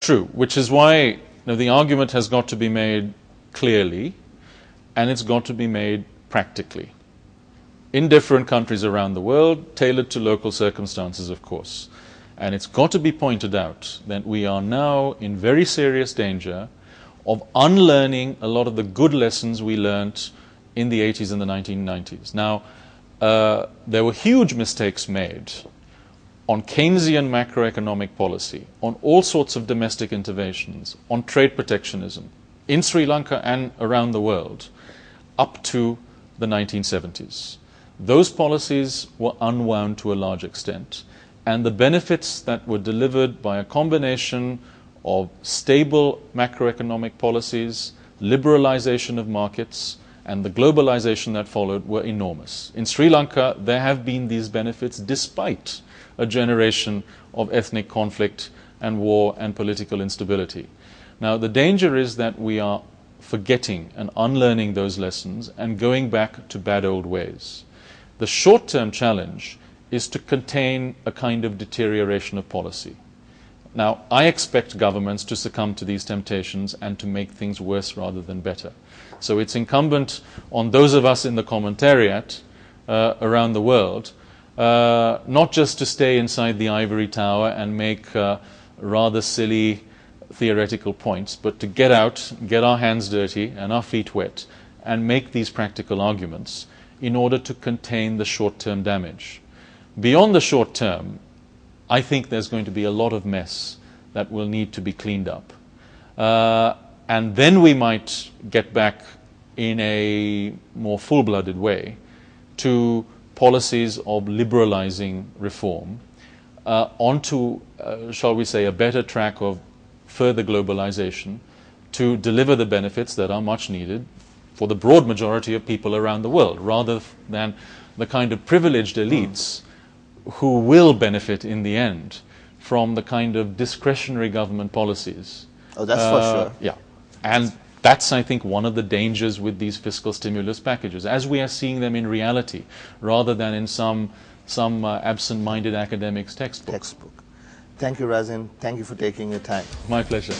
true, which is why the argument has got to be made clearly, and it's got to be made practically. In different countries around the world, tailored to local circumstances, of course. And it's got to be pointed out that we are now in very serious danger of unlearning a lot of the good lessons we learnt in the 80s and the 1990s. Now, there were huge mistakes made on Keynesian macroeconomic policy, on all sorts of domestic interventions, on trade protectionism, in Sri Lanka and around the world, up to the 1970s. Those policies were unwound to a large extent, and the benefits that were delivered by a combination of stable macroeconomic policies, liberalization of markets, and the globalization that followed were enormous. In Sri Lanka, there have been these benefits despite a generation of ethnic conflict and war and political instability. Now, the danger is that we are forgetting and unlearning those lessons and going back to bad old ways. The short-term challenge is to contain a kind of deterioration of policy. Now, I expect governments to succumb to these temptations and to make things worse rather than better. So it's incumbent on those of us in the commentariat around the world not just to stay inside the ivory tower and make rather silly theoretical points, but to get out, get our hands dirty and our feet wet, and make these practical arguments in order to contain the short-term damage. Beyond the short term, I think there's going to be a lot of mess that will need to be cleaned up. And then we might get back in a more full-blooded way to policies of liberalizing reform onto, shall we say, a better track of further globalization to deliver the benefits that are much needed for the broad majority of people around the world, rather than the kind of privileged elites who will benefit in the end from the kind of discretionary government policies. Oh, that's for sure. Yeah. And that's, I think, one of the dangers with these fiscal stimulus packages, as we are seeing them in reality, rather than in some absent-minded academics' textbook. Thank you, Razin. Thank you for taking your time. My pleasure.